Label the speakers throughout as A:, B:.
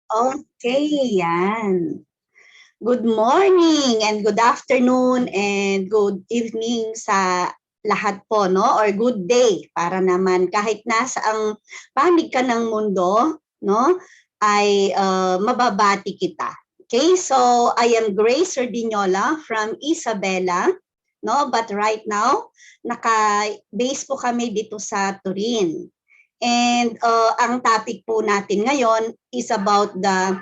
A: Okay, yan. Good morning and good afternoon and good evening sa lahat po, no? Or good day para naman kahit nasa ang panig ka ng mundo, no? Ay mababati kita. Okay, so I am Grace Sardinola from Isabela, no? But right now, naka-base po kami dito sa Turin. And ang topic po natin ngayon is about the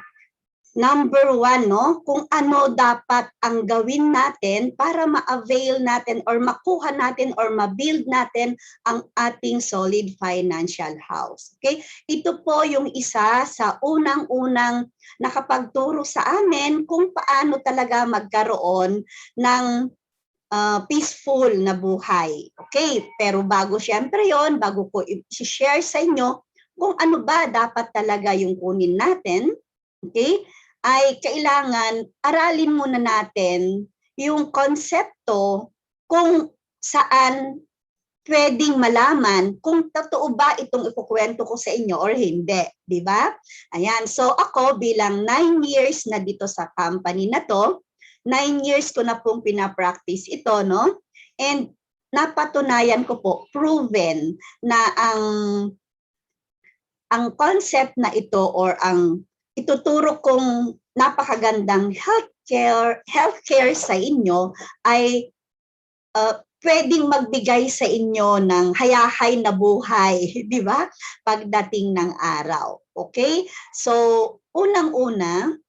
A: number one, no? Kung ano dapat ang gawin natin para ma-avail natin or makuha natin or ma-build natin ang ating solid financial house. Okay? Ito po yung isa sa unang-unang nakapagturo sa amin kung paano talaga magkaroon ng peaceful na buhay. Okay? Pero bago syempre yon, bago ko i-share sa inyo kung ano ba dapat talaga yung kunin natin, okay? Ay kailangan aralin muna natin yung konsepto kung saan pwedeng malaman kung totoo ba itong ikukwento ko sa inyo or hindi, di ba? Ayan, so ako bilang 9 years na dito sa company na to, 9 years ko na pong pinapractice ito, no? And napatunayan ko po, proven na ang concept na ito or ang ituturo kong napakagandang healthcare sa inyo ay pwedeng magbigay sa inyo ng hayahay na buhay, di ba? Pagdating ng araw. Okay? So, unang-una,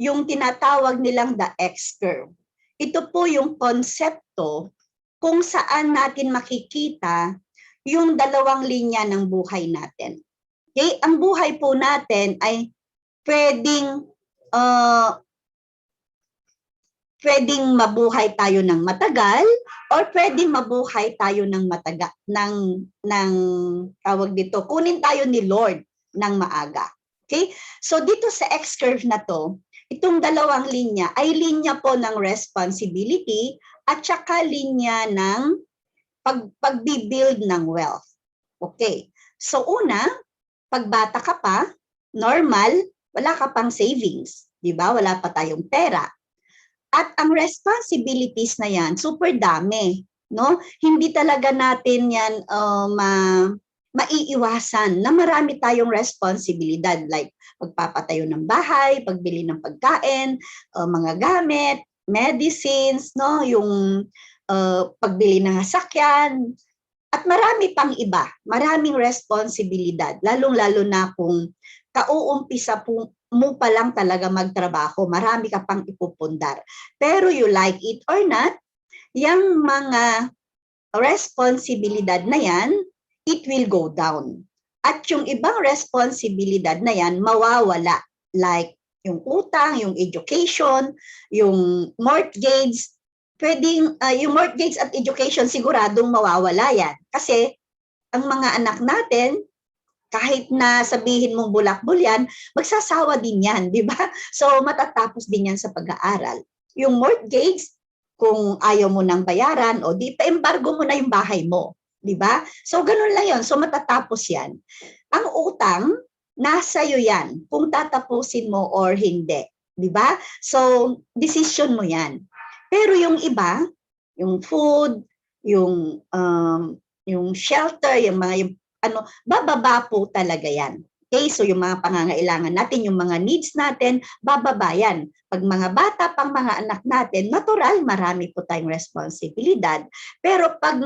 A: yung tinatawag nilang the X-curve. Ito po yung konsepto kung saan natin makikita yung dalawang linya ng buhay natin. Okay? Ang buhay po natin ay pwedeng mabuhay tayo ng matagal or pwedeng mabuhay tayo ng tawag dito, kunin tayo ni Lord ng maaga. Okay? So dito sa X-curve na to, itong dalawang linya ay linya po ng responsibility at saka linya ng pag-build ng wealth. Okay. So una, pag bata ka pa, normal, wala ka pang savings, di ba? Wala pa tayong pera. At ang responsibilities na yan, super dami, no? Hindi talaga natin yan maiiwasan na marami tayong responsibilidad like pagpapatayo ng bahay, pagbili ng pagkain, mga gamit, medicines, no? Yung pagbili ng sasakyan, at marami pang iba, maraming responsibilidad, lalong-lalo na kung kauumpisa mo pa lang talaga magtrabaho, marami ka pang ipupundar. Pero you like it or not, yung mga responsibilidad na yan, it will go down. At yung ibang responsibilidad na yan, mawawala. Like yung utang, yung education, yung mortgage, pwedeng yung mortgage at education siguradong mawawala yan. Kasi ang mga anak natin, kahit na sabihin mong bulakbol yan, magsasawa din yan, di ba? So matatapos din yan sa pag-aaral. Yung mortgage, kung ayaw mo nang bayaran, o di pa-embargo mo na yung bahay mo, di ba? So ganun lang yon. So matatapos yan. Ang utang, nasa iyo yan, kung tatapusin mo or hindi, di ba? So decision mo yan. Pero yung iba, yung food, yung shelter, yung mga bababa po talaga yan. Okay, so yung mga pangangailangan natin, yung mga needs natin, bababa yan. Pag mga bata pang mga anak natin, natural, marami po tayong responsibilidad. Pero pag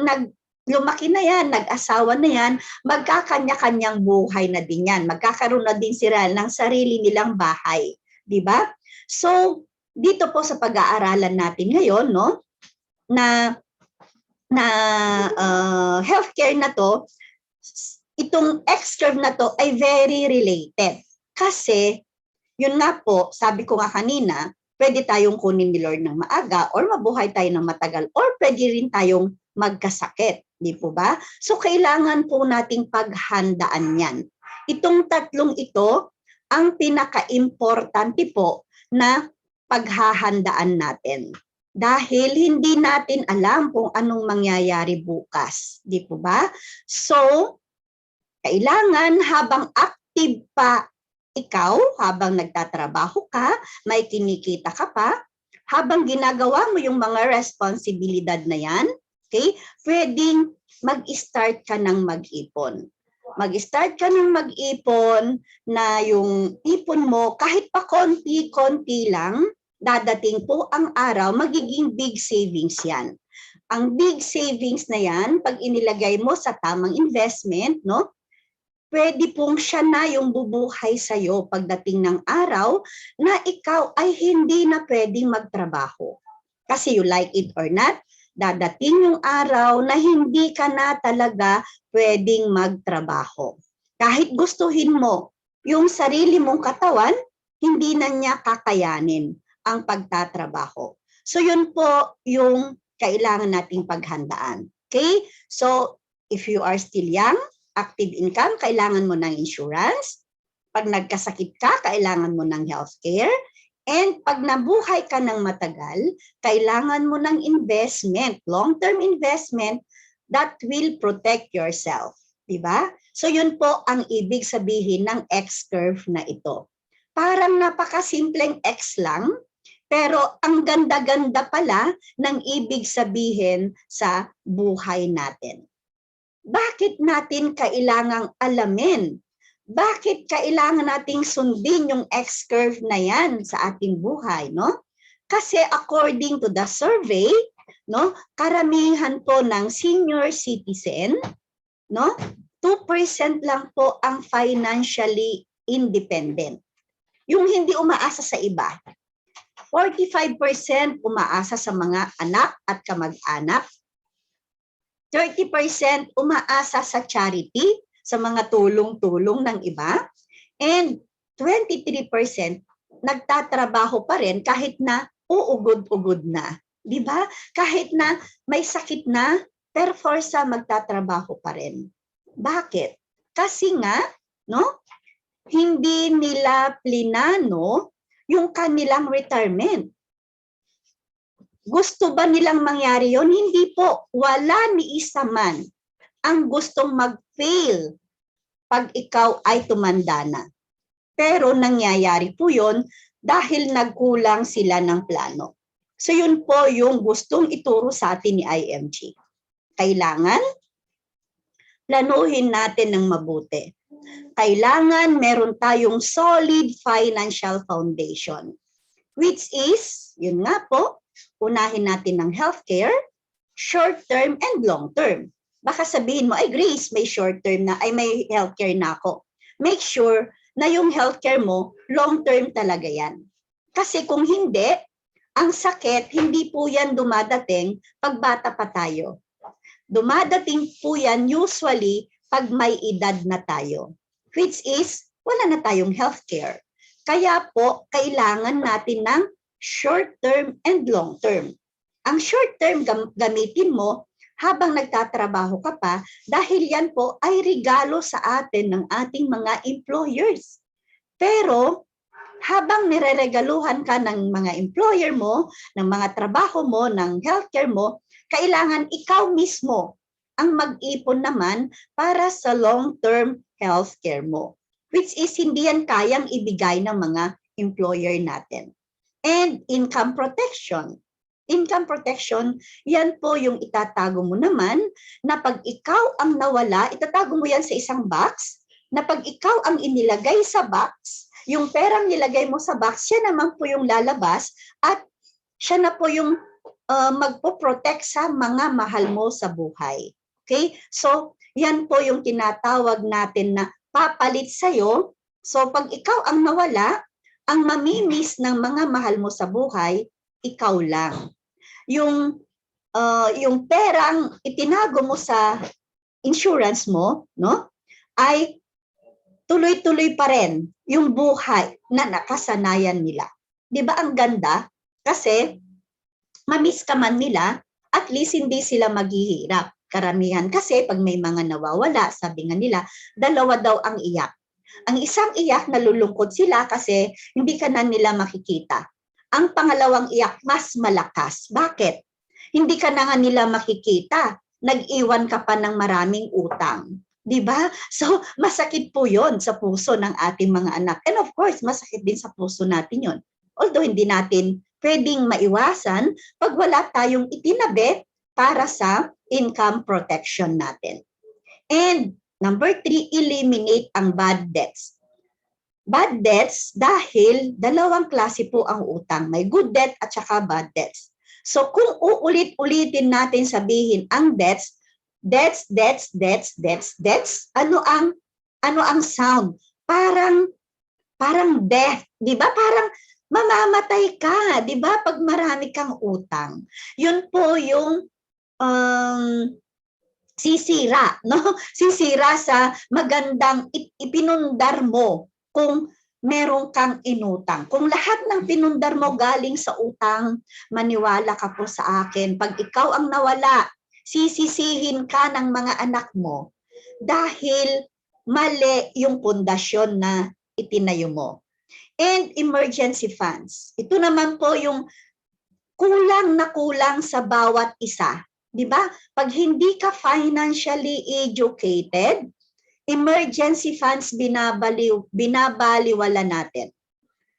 A: lumaki na yan, nag-asawa na yan, magkakanya-kanyang buhay na din yan. Magkakaroon na din sila ng sarili nilang bahay. Di ba? So, dito po sa pag-aaralan natin ngayon, no, na healthcare na to, itong X-curve na to ay very related. Kasi, yun nga po, sabi ko nga kanina, pwede tayong kunin ni Lord ng maaga or mabuhay tayo ng matagal or pwede rin tayong magkasakit. Di po ba? So, kailangan po nating paghandaan yan. Itong tatlong ito, ang pinaka-importante po na paghahandaan natin. Dahil hindi natin alam kung anong mangyayari bukas. Di po ba? So, kailangan habang active pa ikaw, habang nagtatrabaho ka, may kinikita ka pa, habang ginagawa mo yung mga responsibilidad na yan, okay, pwedeng mag-start ka ng mag-ipon. Mag-start ka ng mag-ipon na yung ipon mo, kahit pa konti-konti lang, dadating po ang araw, magiging big savings yan. Ang big savings na yan, pag inilagay mo sa tamang investment, no, pwede pong siya na yung bubuhay sa'yo pagdating ng araw na ikaw ay hindi na pwedeng magtrabaho. Kasi you like it or not, dadating yung araw na hindi ka na talaga pwedeng magtrabaho. Kahit gustuhin mo, yung sarili mong katawan, hindi na niya kakayanin ang pagtatrabaho. So yun po yung kailangan nating paghandaan. Okay? So if you are still young, active income, kailangan mo ng insurance. Pag nagkasakit ka, kailangan mo ng healthcare. And pag nabuhay ka ng matagal, kailangan mo ng investment, long-term investment that will protect yourself. Diba? So yun po ang ibig sabihin ng X-curve na ito. Parang napakasimpleng X lang, pero ang ganda-ganda pala ng ibig sabihin sa buhay natin. Bakit natin kailangang alamin? Bakit kailangan nating sundin yung X-curve na yan sa ating buhay, no? Kasi according to the survey, no, karamihan po ng senior citizen, no, 2% lang po ang financially independent. Yung hindi umaasa sa iba. 45% umaasa sa mga anak at kamag-anak. 30% umaasa sa charity, sa mga tulong-tulong ng iba, and 23% nagtatrabaho pa rin kahit na uugod-ugod na. Di ba? Kahit na may sakit na, pero forsa magtatrabaho pa rin. Bakit? Kasi nga, no, hindi nila plinano yung kanilang retirement. Gusto ba nilang mangyari yon? Hindi po. Wala ni isa man ang gustong mag-fail pag ikaw ay tumanda na. Pero nangyayari po yon dahil nagkulang sila ng plano. So yun po yung gustong ituro sa atin ni IMG. Kailangan planuhin natin ng mabuti. Kailangan meron tayong solid financial foundation. Which is, yun nga po, unahin natin ng healthcare, short-term and long-term. Baka sabihin mo, ay Grace, may short-term na, ay may healthcare na ako. Make sure na yung healthcare mo, long-term talaga yan. Kasi kung hindi, ang sakit, hindi po yan dumadating pag bata pa tayo. Dumadating po yan usually pag may edad na tayo. Which is, wala na tayong healthcare. Kaya po, kailangan natin ng short-term and long-term. Ang short-term gamitin mo habang nagtatrabaho ka pa dahil yan po ay regalo sa atin ng ating mga employers. Pero habang nireregaluhan ka ng mga employer mo, ng mga trabaho mo, ng healthcare mo, kailangan ikaw mismo ang mag-ipon naman para sa long-term healthcare mo. Which is hindi yan kayang ibigay ng mga employer natin. And income protection. Income protection, yan po yung itatago mo naman na pag ikaw ang nawala, itatago mo yan sa isang box, na pag ikaw ang inilagay sa box, yung perang nilagay mo sa box, siya naman po yung lalabas at siya na po yung magpo-protect sa mga mahal mo sa buhay. Okay? So, yan po yung tinatawag natin na papalit sa'yo. So, pag ikaw ang nawala, ang mamimiss ng mga mahal mo sa buhay, ikaw lang. Yung perang itinago mo sa insurance mo, no, ay tuloy-tuloy pa rin yung buhay na nakasanayan nila. Di ba ang ganda? Kasi mamiss ka man nila, at least hindi sila maghihirap. Karamihan kasi pag may mga nawawala, sabi nga nila, dalawa daw ang iyak. Ang isang iyak, nalulungkot sila kasi hindi ka na nila makikita. Ang pangalawang iyak, mas malakas. Bakit? Hindi ka na nga nila makikita. Nag-iwan ka pa ng maraming utang. 'Di ba? So, masakit po 'yon sa puso ng ating mga anak. And of course, masakit din sa puso natin 'yon. Although hindi natin pwedeng maiwasan pag wala tayong itinabi para sa income protection natin. And number 3, eliminate ang bad debts. Bad debts dahil dalawang klase po ang utang. May good debt at saka bad debts. So kung uulit-ulitin natin sabihin ang debts, ano ang sound? Parang death, 'di ba? Parang mamamatay ka, 'di ba? Pag marami kang utang. 'Yun po yung sisira, no? Sisira sa magandang ipinundar mo kung meron kang inutang. Kung lahat ng pinundar mo galing sa utang, maniwala ka po sa akin, pag ikaw ang nawala, sisisihin ka ng mga anak mo dahil mali yung pundasyon na itinayo mo. And emergency funds. Ito naman po yung kulang na kulang sa bawat isa. 'Di ba? Pag hindi ka financially educated, emergency funds binabaliwala natin.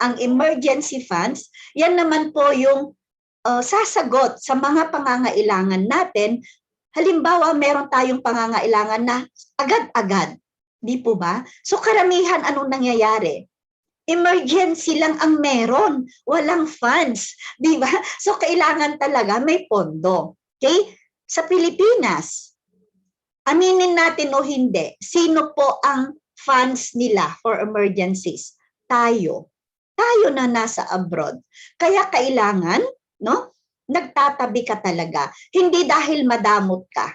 A: Ang emergency funds, yan naman po yung sasagot sa mga pangangailangan natin. Halimbawa, meron tayong pangangailangan na agad-agad. Di po ba? So karamihan anong nangyayari? Emergency lang ang meron, walang funds, di ba? So kailangan talaga may pondo. Okay? Sa Pilipinas, aminin natin o hindi, sino po ang funds nila for emergencies? Tayo. Tayo na nasa abroad. Kaya kailangan, no? Nagtatabi ka talaga. Hindi dahil madamot ka.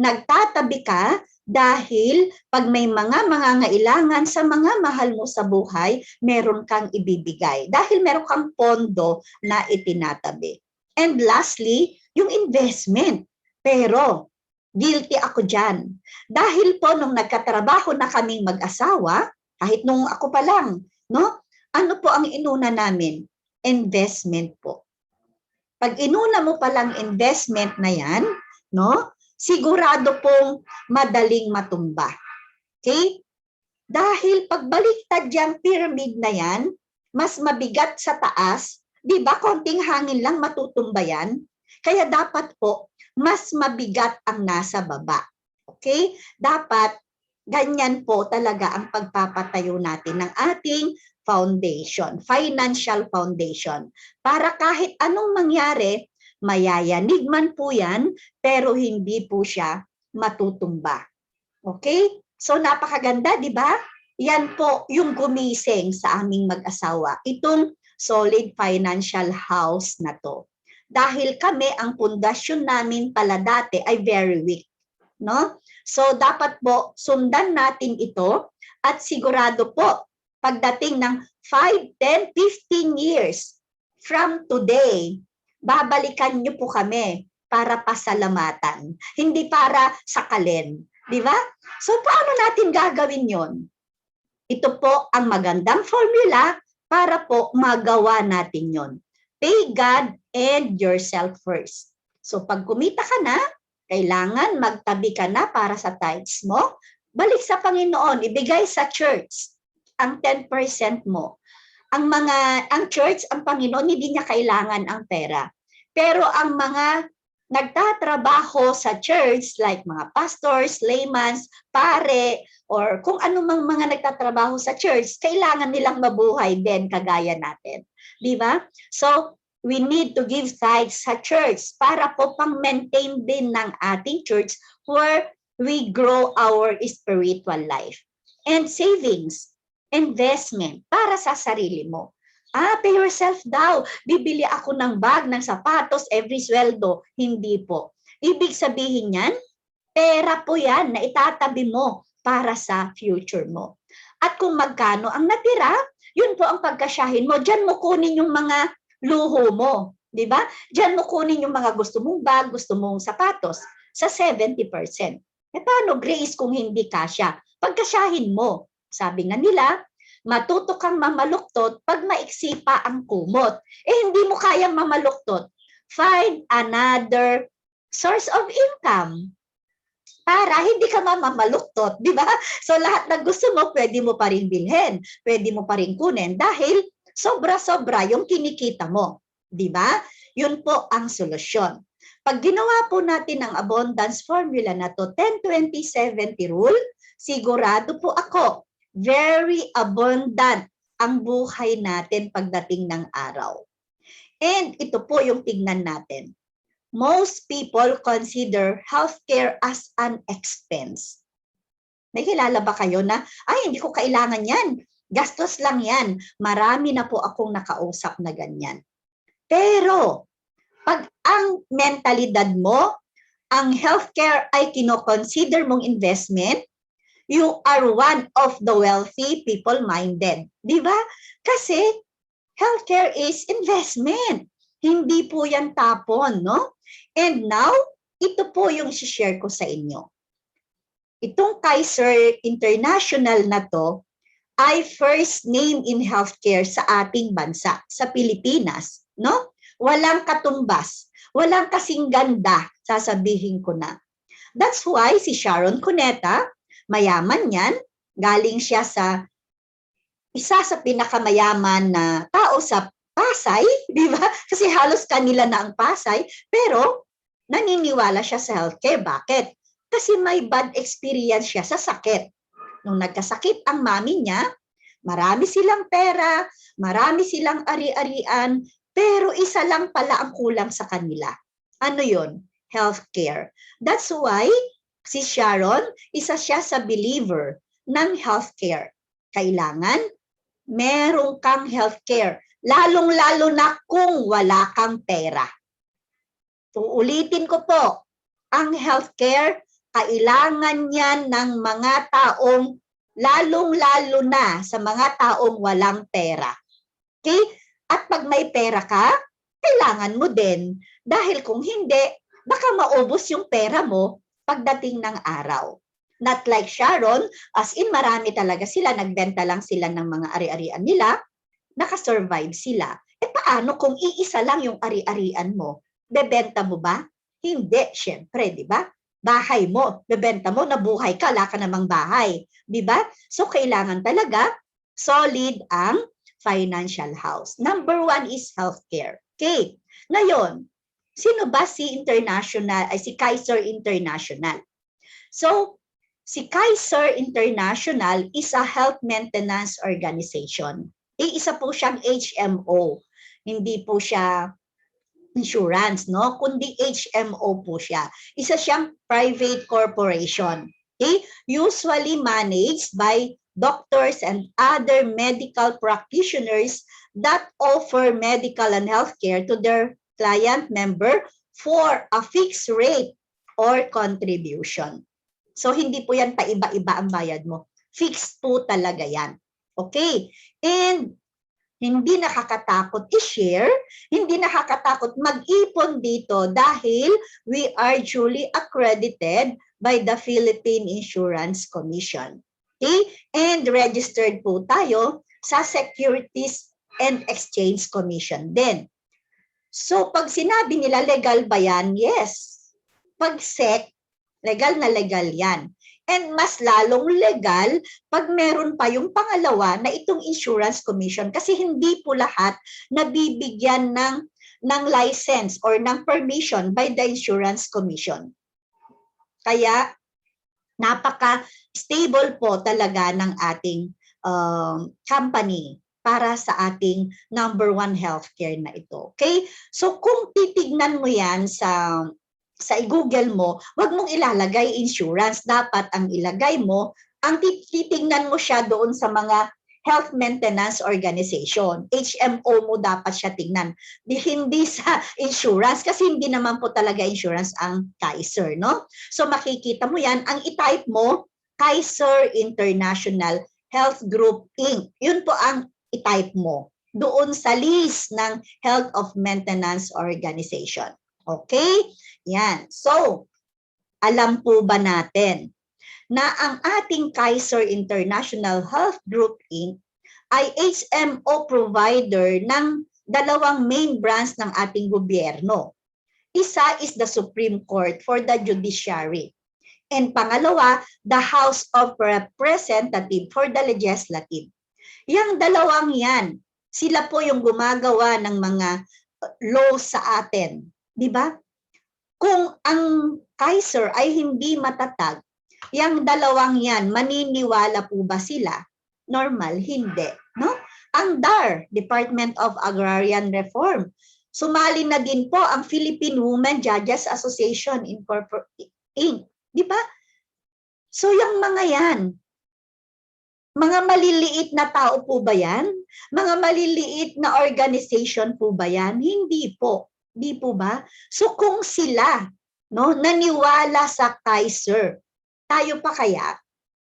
A: Nagtatabi ka dahil pag may mga mangangailangan sa mga mahal mo sa buhay, meron kang ibibigay. Dahil meron kang pondo na itinatabi. And lastly, yung investment. Pero, guilty ako dyan. Dahil po nung nagkatrabaho na kaming mag-asawa, kahit nung ako pa lang, no? Ano po ang inuna namin? Investment po. Pag inuna mo palang investment na yan, no? Sigurado pong madaling matumba. Okay? Dahil pagbaliktad yung pyramid na yan, mas mabigat sa taas, di ba? Konting hangin lang matutumba yan. Kaya dapat po, mas mabigat ang nasa baba. Okay? Dapat, ganyan po talaga ang pagpapatayo natin ng ating foundation, financial foundation. Para kahit anong mangyari, mayayanig man po yan, pero hindi po siya matutumba. Okay? So napakaganda, di ba? Yan po yung gumising sa aming mag-asawa. Itong solid financial house na to. Dahil kami, ang pundasyon namin pala dati ay very weak. No? So dapat po sundan natin ito at sigurado po pagdating ng 5, 10, 15 years from today, babalikan niyo po kami para pasalamatan, hindi para sakalin. Di ba? So paano natin gagawin yon? Ito po ang magandang formula para po magawa natin yon. Pay God and yourself first. So pag kumita ka na, kailangan magtabi ka na para sa tithes mo. Balik sa Panginoon, ibigay sa church ang 10% mo. Ang church, ang Panginoon, hindi niya kailangan ang pera. Pero ang mga nagtatrabaho sa church, like mga pastors, laymans, pare, or kung ano mang mga nagtatrabaho sa church, kailangan nilang mabuhay din kagaya natin. Di ba? So, we need to give tithes sa church para po pang-maintain din ng ating church where we grow our spiritual life. And savings, investment para sa sarili mo. Pay yourself daw. Bibili ako ng bag, ng sapatos, every sweldo. Hindi po. Ibig sabihin yan, pera po yan na itatabi mo para sa future mo. At kung magkano ang natira, yun po ang pagkasyahin mo. Diyan mo kunin yung mga luho mo. Di ba? Diyan mo kunin yung mga gusto mong bag, gusto mong sapatos sa 70%. Paano Grace kung hindi kasya? Pagkasyahin mo. Sabi nga nila, matuto kang mamaluktot pag maiksi pa ang kumot. Hindi mo kayang mamaluktot. Find another source of income. para hindi ka mamamaluktot, di ba? So lahat ng gusto mo, pwede mo pa rin bilhin, pwede mo pa rin kunin dahil sobra-sobra yung kinikita mo, di ba? Yun po ang solusyon. Pag ginawa po natin ang abundance formula na to, 10-20-70 rule, sigurado po ako, very abundant ang buhay natin pagdating ng araw. And ito po yung tignan natin. Most people consider healthcare as an expense. May kilala ba kayo na, ay, hindi ko kailangan yan. Gastos lang yan. Marami na po akong nakausap na ganyan. Pero, pag ang mentalidad mo, ang healthcare ay kino-consider mong investment, you are one of the wealthy people-minded. Di ba? Kasi, healthcare is investment. Hindi po yan tapon, no? And now, ito po yung share ko sa inyo. Itong Kaiser International na to ay first name in healthcare sa ating bansa, sa Pilipinas, no? Walang katumbas, walang kasing ganda, sasabihin ko na. That's why si Sharon Cuneta, mayaman yan, galing siya sa isa sa pinakamayaman na tao sa Pasay, di ba? Kasi halos kanila na ang Pasay, pero naniniwala siya sa healthcare. Bakit? Kasi may bad experience siya sa sakit. Nung nagkasakit ang mami niya, marami silang pera, marami silang ari-arian, pero isa lang pala ang kulang sa kanila. Ano yun? Healthcare. That's why si Sharon, isa siya sa believer ng healthcare. Kailangan merong kang healthcare, lalong-lalo na kung wala kang pera. Uulitin ko po, ang healthcare, kailangan yan ng mga taong, lalong-lalo na sa mga taong walang pera. Okay? At pag may pera ka, kailangan mo din. Dahil kung hindi, baka maubos yung pera mo pagdating ng araw. Not like Sharon, as in marami talaga sila, nagbenta lang sila ng mga ari-arian nila, nakasurvive sila. E paano kung iisa lang yung ari-arian mo? Bebenta mo ba? Hindi, syempre, di ba? Bahay mo, bebenta mo, nabuhay ka, wala ka namang bahay. Di ba? So, kailangan talaga solid ang financial house. Number 1 is healthcare. Okay. Ngayon, sino ba si Kaiser International? So, si Kaiser International is a health maintenance organization. Isa po siyang HMO. Hindi po siya insurance, no? Kundi HMO po siya. Isa siyang private corporation. Okay? Usually managed by doctors and other medical practitioners that offer medical and healthcare to their client member for a fixed rate or contribution. So, hindi po yan paiba-iba ang bayad mo. Fixed po talaga yan. Okay? And hindi nakakatakot i-share, hindi nakakatakot mag-ipon dito dahil we are duly accredited by the Philippine Insurance Commission. Okay? And registered po tayo sa Securities and Exchange Commission din. So, pag sinabi nila legal ba yan? Yes. Pag SEC, legal na legal yan. And mas lalong legal pag meron pa yung pangalawa na itong Insurance Commission kasi hindi po lahat nabibigyan ng license or ng permission by the Insurance Commission. Kaya napaka-stable po talaga ng ating company para sa ating number 1 healthcare na ito. Okay? So kung titignan mo yan sa i-Google mo, wag mong ilalagay insurance. Dapat ang ilagay mo, ang titignan mo siya doon sa mga health maintenance organization. HMO mo dapat siya tingnan. Hindi sa insurance kasi hindi naman po talaga insurance ang Kaiser, no? So makikita mo yan, ang i-type mo, Kaiser International Health Group Inc. Yun po ang i-type mo doon sa list ng Health of Maintenance Organization. Okay? Yan. So, alam po ba natin na ang ating Kaiser International Health Group Inc. ay HMO provider ng dalawang main branch ng ating gobyerno. Isa is the Supreme Court for the Judiciary. And pangalawa, the House of Representatives for the Legislative. Yang dalawang yan, sila po yung gumagawa ng mga laws sa atin. Di ba? Kung ang Kaiser ay hindi matatag, yung dalawang yan, maniniwala po ba sila? Normal, hindi. No? Ang DAR, Department of Agrarian Reform, sumali na din po ang Philippine Women Judges Association Inc. Di ba? So yung mga yan, mga maliliit na tao po ba yan? Mga maliliit na organization po ba yan? Hindi po. Di po ba? So kung sila naniwala sa Kaiser, tayo pa kaya?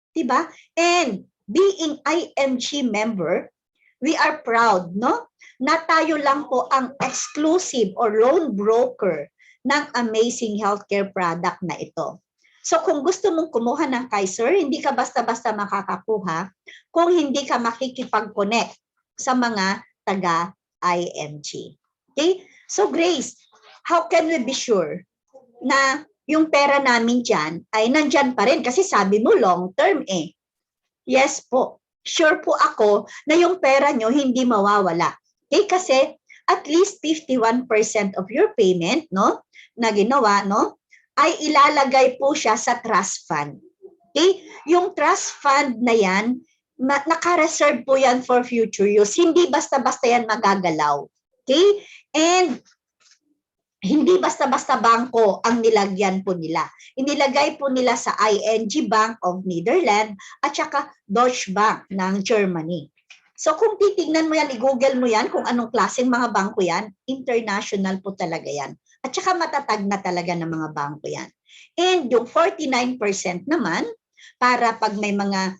A: Diba? And being IMG member, we are proud na tayo lang po ang exclusive or loan broker ng amazing healthcare product na ito. So kung gusto mong kumuha ng Kaiser, hindi ka basta-basta makakakuha kung hindi ka makikipag-connect sa mga taga-IMG. Okay? So Grace, how can we be sure na yung pera namin dyan ay nandyan pa rin? Kasi sabi mo long term eh. Yes po. Sure po ako na yung pera nyo hindi mawawala. Okay? Kasi at least 51% of your payment na ginawa ay ilalagay po siya sa trust fund. Okay? Yung trust fund na yan, naka-reserve po yan for future use. Hindi basta-basta yan magagalaw. Okay? And hindi basta-basta bangko ang nilagyan po nila. Inilagay po nila sa ING Bank of Netherlands at saka Deutsche Bank ng Germany. So kung titignan mo yan, i-google mo yan kung anong klaseng mga bangko yan, international po talaga yan. At saka matatag na talaga ng mga bangko yan. And yung 49% naman, para pag may mga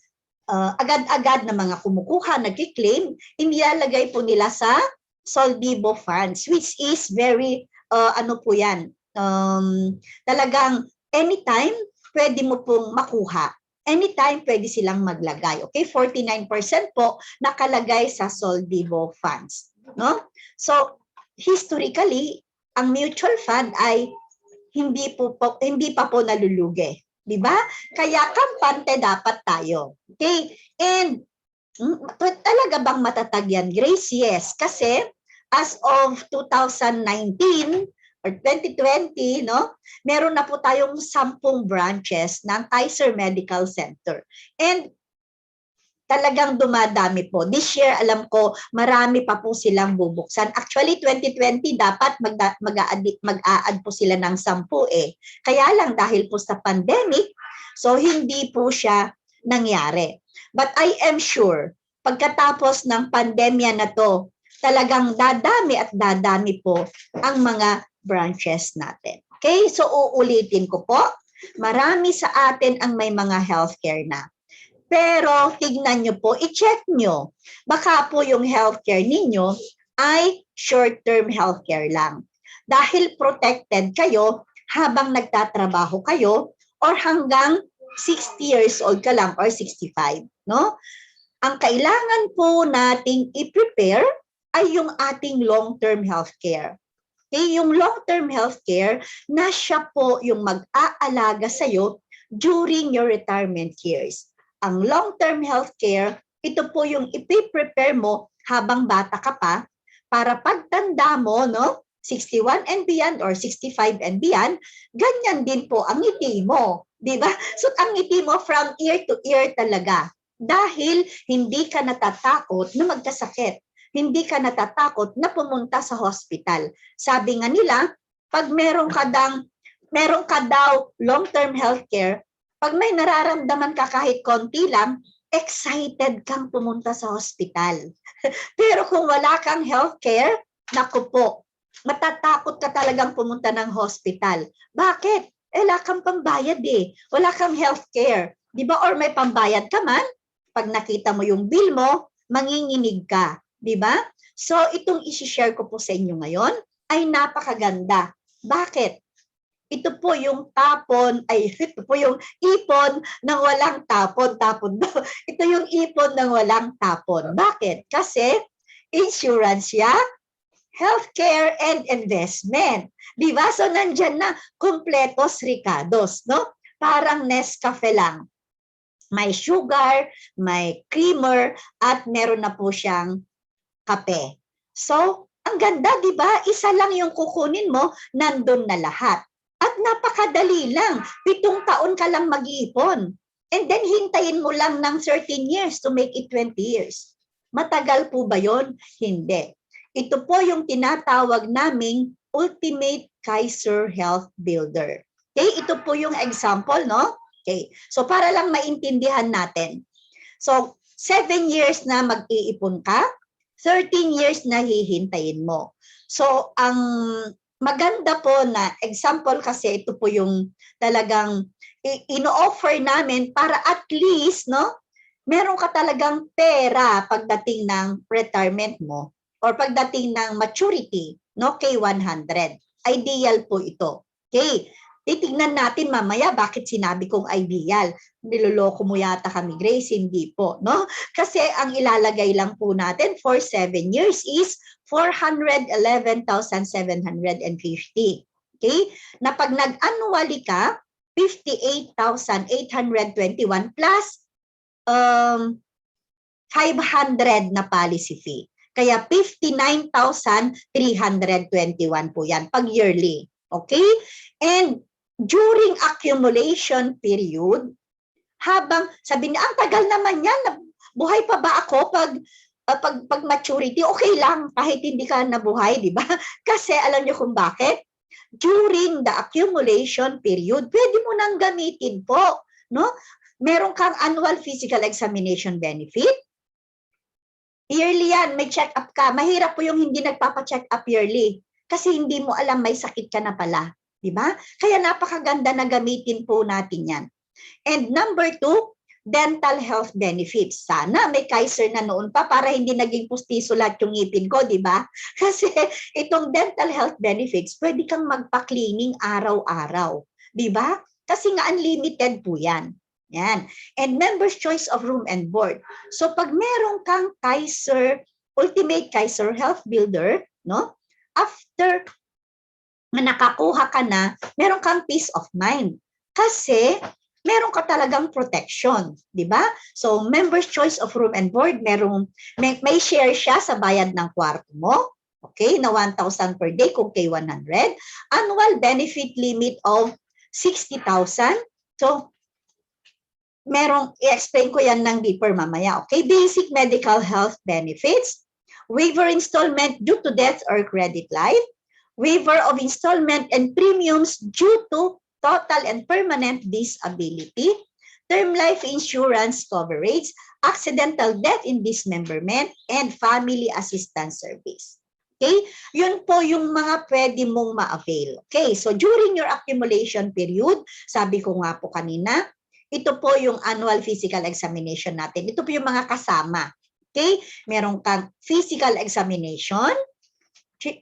A: agad-agad na mga kumukuha, nag-claim, inilalagay po nila sa Soldibo Funds, which is very ano po yan, talagang anytime pwede mo pong makuha. Anytime pwede silang maglagay. Okay, 49% po nakalagay sa Soldibo Funds. No? So, historically, ang mutual fund ay hindi pa po nalulugi. Di ba? Kaya kampante dapat tayo. Okay? And talaga bang matatag yan, Grace? Yes. Kasi as of 2019 or 2020, meron na po tayong 10 branches ng Kaiser Medical Center. And talagang dumadami po. This year, alam ko, marami pa po silang bubuksan. Actually, 2020, dapat mag-a-add po sila ng 10 eh. Kaya lang, dahil po sa pandemic, so hindi po siya nangyari. But I am sure, pagkatapos ng pandemya na to, talagang dadami at dadami po ang mga branches natin. Okay? So, uulitin ko po, marami sa atin ang may mga healthcare na. Pero, tignan nyo po, i-check nyo. Baka po yung healthcare ninyo ay short-term healthcare lang. Dahil protected kayo habang nagtatrabaho kayo or hanggang 60 years old ka lang or 65. No? Ang kailangan po nating i-prepare ay yung ating long-term healthcare. Okay? Yung long-term healthcare na siya po yung mag-aalaga sa'yo during your retirement years. Ang long-term healthcare, ito po yung ipiprepare mo habang bata ka pa para pagtanda mo, 61 and beyond or 65 and beyond, ganyan din po ang ngiti mo. Diba? So ang ngiti mo from ear to ear talaga. Dahil hindi ka natatakot na magkasakit. Hindi ka natatakot na pumunta sa hospital. Sabi nga nila, pag meron ka daw long-term healthcare, pag may nararamdaman ka kahit konti lang, excited kang pumunta sa hospital. Pero kung wala kang healthcare, naku po, matatakot ka talagang pumunta ng hospital. Bakit? Wala kang pambayad eh. Wala kang healthcare. Di ba? Or may pambayad ka man, pag nakita mo yung bill mo, manginginig ka. Di ba? So, itong isi-share ko po sa inyo ngayon ay napakaganda. Bakit? Ito po yung ito po yung ipon ng walang tapon. Ito yung ipon ng walang tapon. Bakit? Kasi insurance siya, healthcare, and investment. Di ba? So, nandyan na, kompletos ricados, no? parang Nescafe lang. May sugar, may creamer, at meron na po siyang kape. So, ang ganda, di ba? Isa lang yung kukunin mo, nandun na lahat. At napakadali lang. 7 taon ka lang mag-iipon. And then, hintayin mo lang ng 13 years to make it 20 years. Matagal po ba yon? Hindi. Ito po yung tinatawag naming Ultimate Kaiser Health Builder. Okay, ito po yung example, no? Okay, so para lang maintindihan natin. So, 7 years na mag-iipon ka, 13 years na hihintayin mo. So, ang maganda po na example kasi ito po yung talagang ino-offer namin para at least, no, meron ka talagang pera pagdating ng retirement mo or pagdating ng maturity, no, K100. Ideal po ito. Okay. Titignan natin mamaya bakit sinabi kong ideal. Niloloko mo yata kami, Grace, hindi po, no? Kasi ang ilalagay lang po natin for 7 years is 411,750. Okay? Na pag nag-annually ka, 58,821 plus 500 na policy fee. Kaya 59,321 po yan pag yearly. Okay? And during accumulation period, habang sabi niya, ang tagal naman yan, buhay pa ba ako pag maturity? Okay lang, kahit hindi ka nabuhay, di ba? Kasi alam niyo kung bakit? During the accumulation period, pwede mo nang gamitin po, no? Meron kang annual physical examination benefit. Yearly yan, may check-up ka. Mahirap po yung hindi nagpapa-check up yearly kasi hindi mo alam may sakit ka na pala. Diba? Kaya napakaganda na gamitin po natin yan. And number 2, dental health benefits. Sana may Kaiser na noon pa para hindi naging pustiso lahat yung ngipin ko, di ba? Kasi itong dental health benefits, pwede kang magpa-cleaning araw-araw. Di ba? Kasi nga unlimited po yan. Yan. And members' choice of room and board. So pag meron kang Kaiser, Ultimate Kaiser Health Builder, no? After na nakakuha ka na, meron kang peace of mind. Kasi meron ka talagang protection, di ba? So, members' choice of room and board, may share siya sa bayad ng kwarto mo, okay, na 1,000 per day kung K100. Annual benefit limit of 60,000. So, i-explain ko yan ng deeper mamaya, okay? Basic medical health benefits, waiver installment due to death or credit life, waiver of installment and premiums due to total and permanent disability, term life insurance coverage, accidental death in dismemberment, and family assistance service. Okay? Yun po yung mga pwede mong ma-avail. Okay? So during your accumulation period, sabi ko nga po kanina, ito po yung annual physical examination natin. Ito po yung mga kasama. Okay? Meron kang physical examination,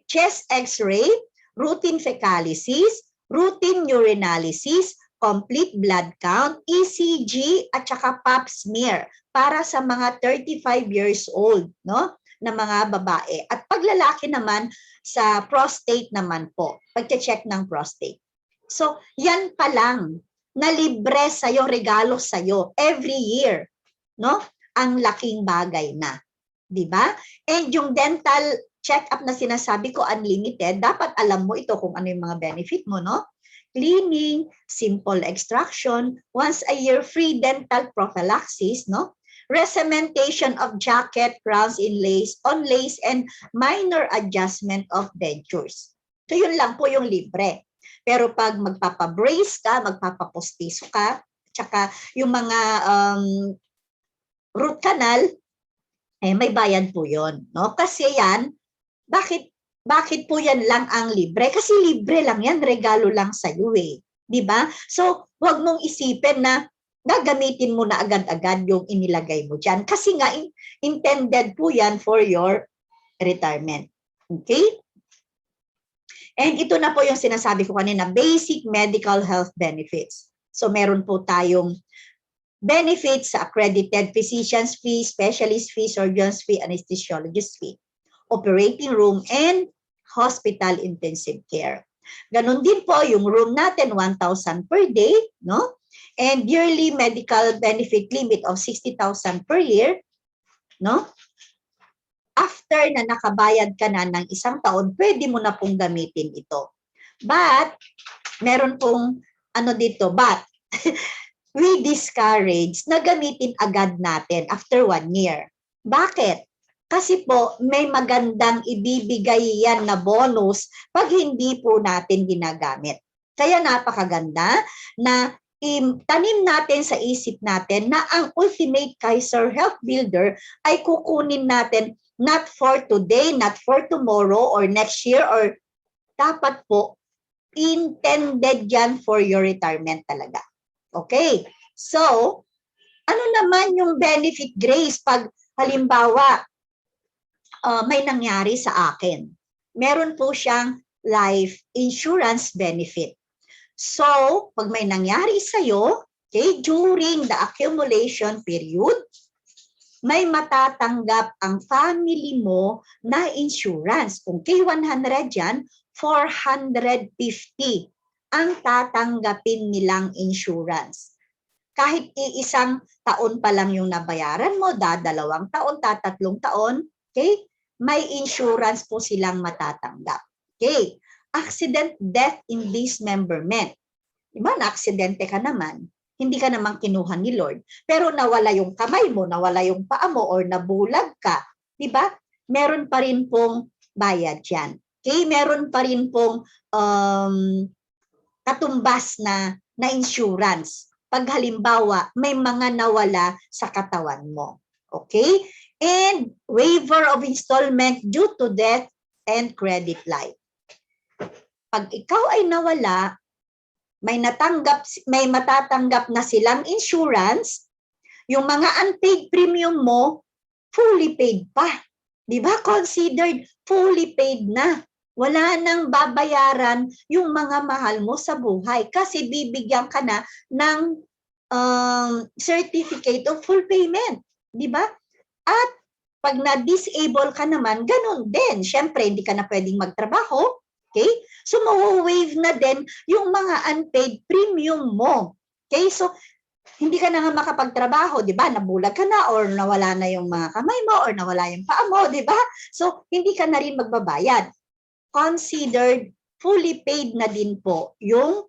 A: chest x-ray, routine fecalysis, routine urinalysis, complete blood count, ECG, at saka pap smear para sa mga 35 years old, no? Na mga babae. At paglalaki naman sa prostate naman po, pagche-check ng prostate. So, yan pa lang na libre sa'yo, regalo sa'yo every year, no? Ang laking bagay na. Diba? And yung dental check-up na sinasabi ko, unlimited, dapat alam mo ito kung ano yung mga benefit mo, no? Cleaning, simple extraction, once a year free dental prophylaxis, no? Recementation of jacket, crowns, inlays, onlays, and minor adjustment of dentures. So yun lang po yung libre. Pero pag magpapabrace ka, magpapapostiso ka, tsaka yung mga root canal, may bayad po yun, no? Kasi yan, bakit po yan lang ang libre? Kasi libre lang yan, regalo lang sa iyo eh. 'Di ba? So, huwag mong isipin na gagamitin mo na agad-agad yung inilagay mo diyan kasi nga intended po yan for your retirement. Okay? And ito na po yung sinasabi ko kanina, basic medical health benefits. So, meron po tayong benefits sa accredited physician's fee, specialist fee, surgeon's fee, anesthesiologist fee, operating room, and hospital intensive care. Ganon din po yung room natin, 1,000 per day, no? And yearly medical benefit limit of 60,000 per year, no? After na nakabayad ka na ng isang taon, pwede mo na pong gamitin ito. But, meron pong but we discourage na gamitin agad natin after 1 year. Bakit? Kasi po, may magandang ibibigay yan na bonus pag hindi po natin ginagamit. Kaya napakaganda na tanim natin sa isip natin na ang Ultimate Kaiser Health Builder ay kukunin natin not for today, not for tomorrow, or next year, or dapat po intended yan for your retirement talaga. Okay? So, ano naman yung benefit, Grace, pag halimbawa may nangyari sa akin? Meron po siyang life insurance benefit. So, pag may nangyari sa'yo, okay, during the accumulation period, may matatanggap ang family mo na insurance. Kung K100 yan, 450 ang tatanggapin nilang insurance. Kahit iisang taon pa lang yung nabayaran mo, 2 taon, 3 taon, okay, may insurance po silang matatanggap. Okay, accident, death, in dismemberment. Diba, na-aksidente ka naman, hindi ka naman kinuha ni Lord, pero nawala yung kamay mo, nawala yung paa mo, or nabulag ka, di ba? Meron pa rin pong bayad yan. Okay, meron pa rin pong katumbas na insurance. Pag halimbawa, may mga nawala sa katawan mo. Okay? And waiver of installment due to death and credit life. Pag ikaw ay nawala, may matatanggap na silang insurance, yung mga unpaid premium mo, fully paid pa. Di ba? Considered fully paid na. Wala nang babayaran yung mga mahal mo sa buhay kasi bibigyan ka na ng certificate of full payment. Di ba? At pag na-disable ka naman, ganun din. Siyempre, hindi ka na pwedeng magtrabaho. Okay? So, ma-waive na din yung mga unpaid premium mo. Okay? So, hindi ka na nga makapagtrabaho, di ba? Nabulag ka na or nawala na yung mga kamay mo or nawala yung paa mo, di ba? So, hindi ka na rin magbabayad. Considered fully paid na din po yung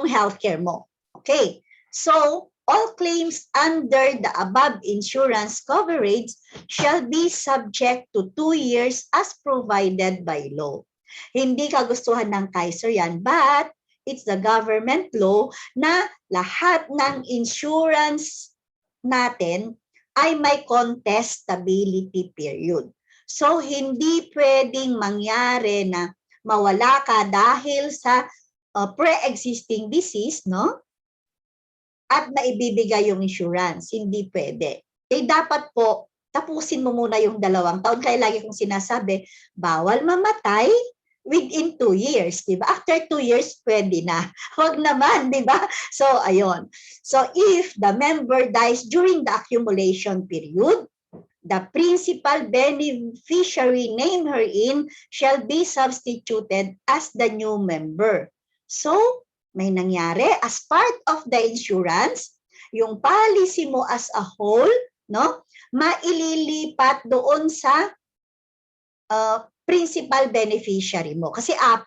A: healthcare mo. Okay? So, all claims under the above insurance coverage shall be subject to 2 years as provided by law. Hindi kagustuhan ng Kaiser yan, but it's the government law na lahat ng insurance natin ay may contestability period. So, hindi pwedeng mangyari na mawala ka dahil sa pre-existing disease, no? At naibibigay yung insurance. Hindi pwede. Eh, dapat po, tapusin mo muna yung 2 taon. Kaya lagi kong sinasabi, bawal mamatay within 2 years. Diba? After 2 years, pwede na. Huwag naman, diba? So, ayun. So, if the member dies during the accumulation period, the principal beneficiary named herein shall be substituted as the new member. So, may nangyari as part of the insurance, yung policy mo as a whole, no, maililipat doon sa principal beneficiary mo. Kasi 4,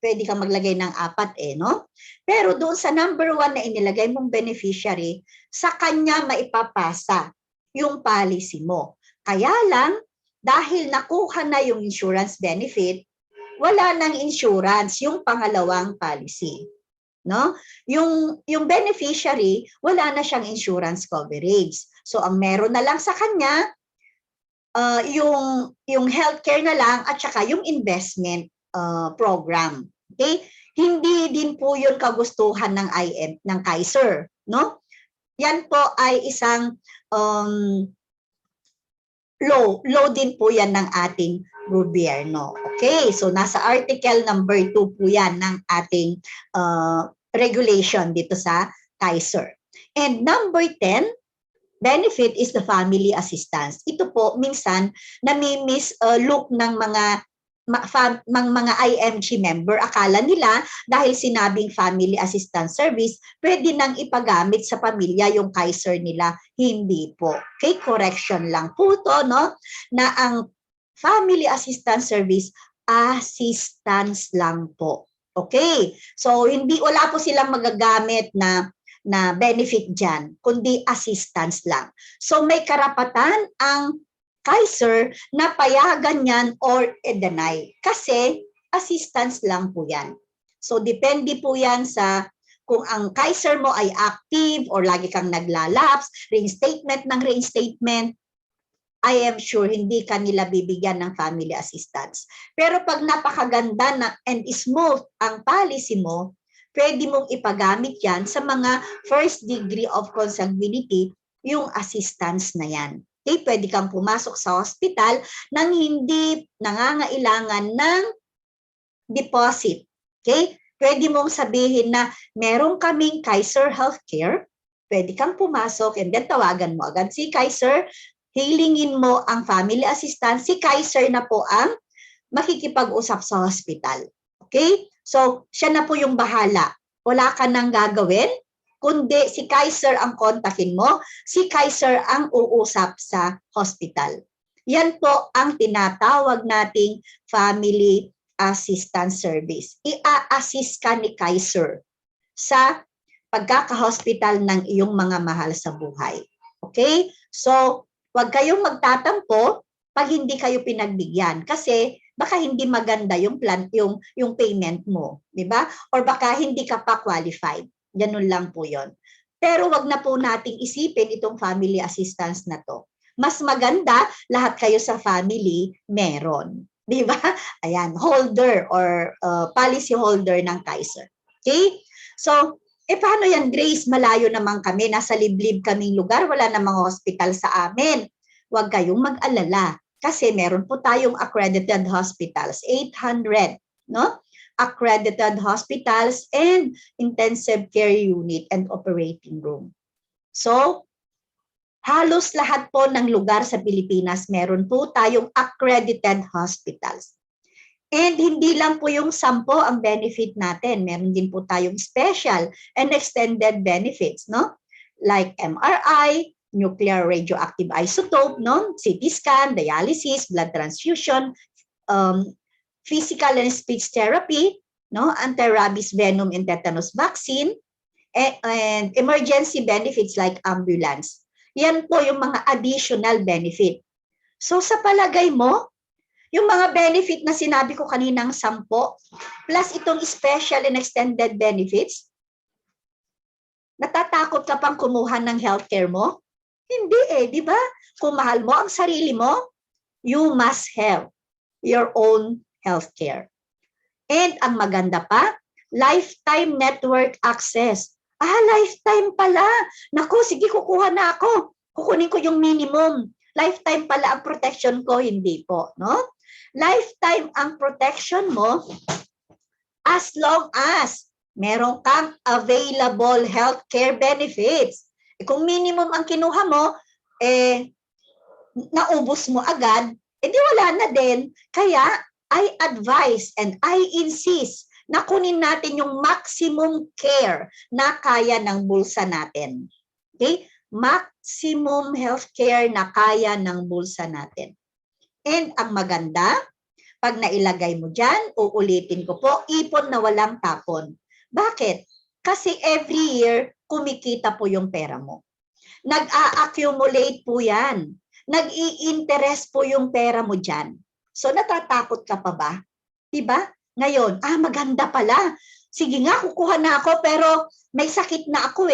A: pwede kang maglagay ng 4 no? Pero doon sa number 1 na inilagay mong beneficiary, sa kanya maipapasa yung policy mo. Kaya lang, dahil nakuha na yung insurance benefit, wala nang insurance yung pangalawang policy. No? Yung beneficiary, wala na siyang insurance coverage. So, ang meron na lang sa kanya, yung healthcare na lang at saka yung investment program. Okay? Hindi din po yun kagustuhan ng Kaiser. No? Yan po ay isang law din po yan ng ating gobyerno. Okay, so nasa article number 2 po yan ng ating regulation dito sa Kaiser. And number 10, benefit is the family assistance. Ito po minsan nami-mislook ng mga mga IMG member, akala nila dahil sinabing Family Assistance Service, pwede nang ipagamit sa pamilya yung Kaiser nila. Hindi po. Okay, correction lang po to, no? Na ang Family Assistance Service, assistance lang po. Okay? So, wala po silang magagamit na benefit dyan, kundi assistance lang. So, may karapatan ang Kaiser na payagan yan or deny. Kasi assistance lang po yan. So depende po yan sa kung ang Kaiser mo ay active or lagi kang naglalapse, reinstatement ng reinstatement, I am sure hindi ka nila bibigyan ng family assistance. Pero pag napakaganda na and smooth ang policy mo, pwede mong ipagamit yan sa mga first degree of consanguinity, yung assistance na yan. Okay, pwede kang pumasok sa hospital nang hindi nangangailangan ng deposit. Okay? Pwede mong sabihin na meron kaming Kaiser Healthcare, pwede kang pumasok and then tawagan mo agad si Kaiser, hilingin mo ang family assistance, si Kaiser na po ang makikipag-usap sa hospital. Okay? So, siya na po yung bahala. Wala ka nang gagawin, kundi si Kaiser ang kontakin mo, si Kaiser ang uusap sa hospital. Yan po ang tinatawag nating family assistance service. I-assist ka ni Kaiser sa pagkakahospital ng iyong mga mahal sa buhay. Okay? So, huwag kayong magtatampo pag hindi kayo pinagbigyan kasi baka hindi maganda yung plan, yung payment mo, di ba? Or baka hindi ka pa qualified. Ganun lang po yon. Pero wag na po nating isipin itong family assistance na to. Mas maganda, lahat kayo sa family meron. Di ba? Ayan, holder or policy holder ng Kaiser. Okay? So, paano yan, Grace? Malayo naman kami, nasa liblib kaming lugar, wala namang hospital sa amin. Huwag kayong mag-alala kasi meron po tayong accredited hospitals, 800, no? Accredited hospitals and intensive care unit and operating room. So, halos lahat po ng lugar sa Pilipinas meron po tayong accredited hospitals. And hindi lang po yung 10 ang benefit natin. Meron din po tayong special and extended benefits, no? Like MRI, nuclear radioactive isotope, no? CT scan, dialysis, blood transfusion, physical and speech therapy, no, anti-rabies venom and tetanus vaccine, and emergency benefits like ambulance. Yan po yung mga additional benefit. So sa palagay mo, yung mga benefit na sinabi ko kaninang 10, plus itong special and extended benefits, natatakot ka pang kumuha ng healthcare mo? Hindi di ba? Kung mahal mo ang sarili mo, you must have your own healthcare. And ang maganda pa, lifetime network access. Lifetime pala. Naku, sige, kukuha na ako. Kukunin ko yung minimum. Lifetime pala ang protection ko, hindi po, no? Lifetime ang protection mo as long as meron kang available healthcare benefits. Kung minimum ang kinuha mo, naubos mo agad, di wala na din. Kaya, I advise and I insist na kunin natin yung maximum care na kaya ng bulsa natin. Okay? Maximum healthcare na kaya ng bulsa natin. And ang maganda, pag nailagay mo dyan, uulitin ko po, ipon na walang tapon. Bakit? Kasi every year, kumikita po yung pera mo. Nag-a-accumulate po yan. Nag-i-interest po yung pera mo dyan. So, natatakot ka pa ba? Diba? Ngayon, maganda pala. Sige nga, kukuha na ako, pero may sakit na ako